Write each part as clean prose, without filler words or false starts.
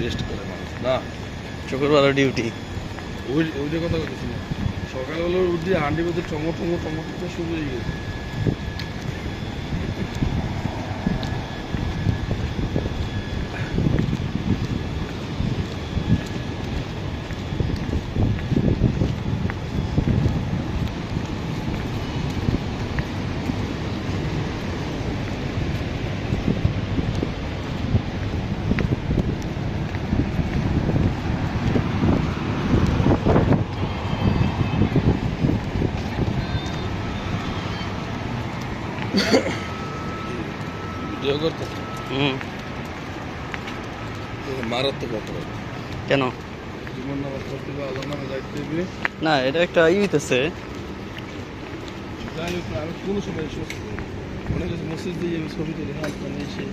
Rest করে মানুষ না, চোখের ভালো ডিউটি। ওই যে কথা বলতেছি না, সকালবেলা উঠে হান্ডি মধ্যে টমটো শুরু হয়ে গেছে। ভিডিও করতে মারাত্মক অপরাধ। কেন? জীবন নামাজ পড়তে হবে, আল্লাহর নামে যাইতে হবে। না, এটা একটা হইতেছে। যাই হোক না, আমি কোনো সময় মনে করছি মসজিদ দিয়ে আমি ছবি তুলি, হাত মানে এসে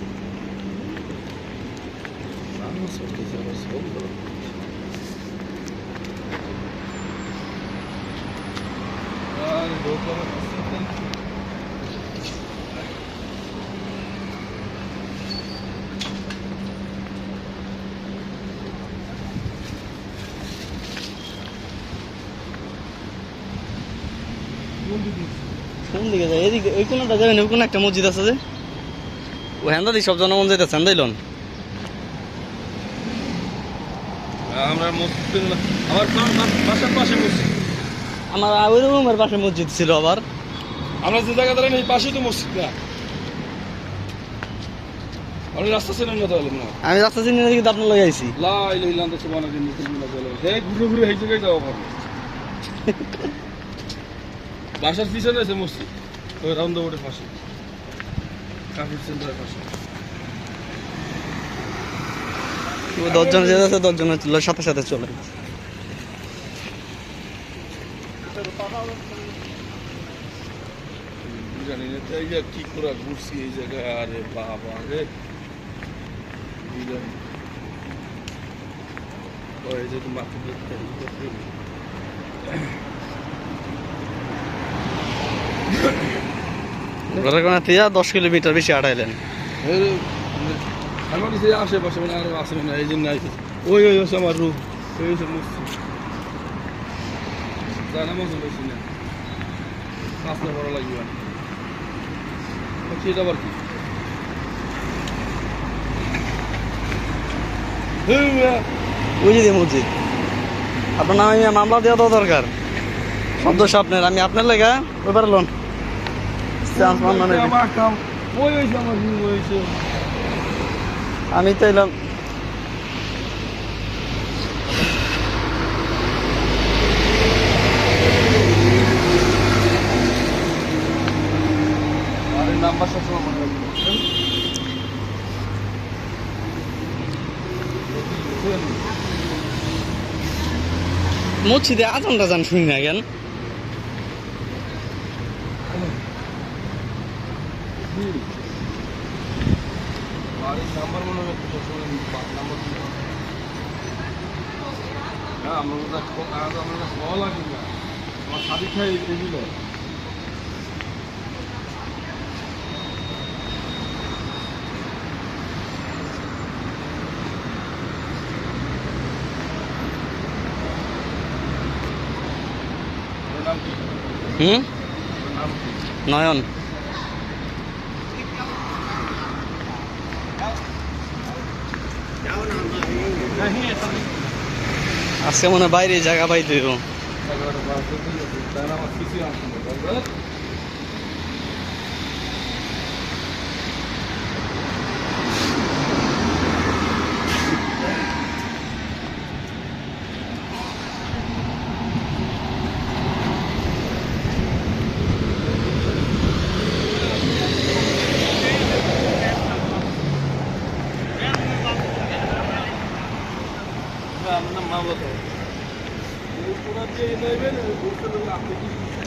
নামাজ পড়তেছে, আবার ছবি তোলা। আর ঢোকলাম কোন দিকে যায়? এদিকে ওই কোনটা যাবেন, ওই কোন একটা মসজিদ আছে যে, ও হ্যান্ডা দিয়ে সব জনগণ যাইতেছে, হ্যান্দাইলন। আমরা মসজিদ, আমার বাসার পাশে মসজিদ, আমার ওই রুমের পাশে মসজিদ ছিল। আবার আমরা যে জায়গা দাঁড়াই এই পাশেই তো মসজিদ না। আপনি রাস্তা চেনেন না তাহলে? না, আমি রাস্তা চিনি না, কিন্তু আপনার লগে আইছি। ঘুরে এই জায়গায় যাওয়া পারবো। বাসার পিছনে আছে মসজিদ, ওই রাউন্ড বোর্ডের পাশে, কাফির সেন্টারের পাশে। 10 জন যেতে 10 জনের সাথে সাথে চলে। জানি না তাই কি করে ঘুরছি এই জায়গায়। আরে বাবা রে, ওই যে তো মাথা দেখতে ঘরের কোনা থেকে 10 কিলোমিটার বেশি আড়াইলেন। আমার কাছে আশেপাশে মানে আরো আসে না, এই জন্য ওই হচ্ছে আমার রুম, ওই হচ্ছে মসজিদ। জানা মজা বেশি না, আসলে বড় লাগবে এটা আবার কি? ওই যে মসজিদ আপনার নামে মামলা দেওয়া তো দরকার। শব্দ আপনার, আমি আপনার লেগা ওই পারে লোন আমি তো এলাম। নাম্বার সবসময় মনে রাখবেন। মসজিদে আজান টাজান শুনি না কেন? নাম্বার মনে রাখতে সবসময় নাম্বার না, আমার ভালো লাগে না। আমার শাড়ি খাই এগুলো নয়ন। আজকে মনে বাইরে জায়গা পাইতে দিব।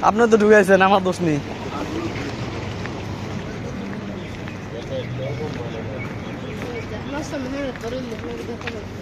আপনি তো ঢুকাইছেন, আমার দোষ নেই। No,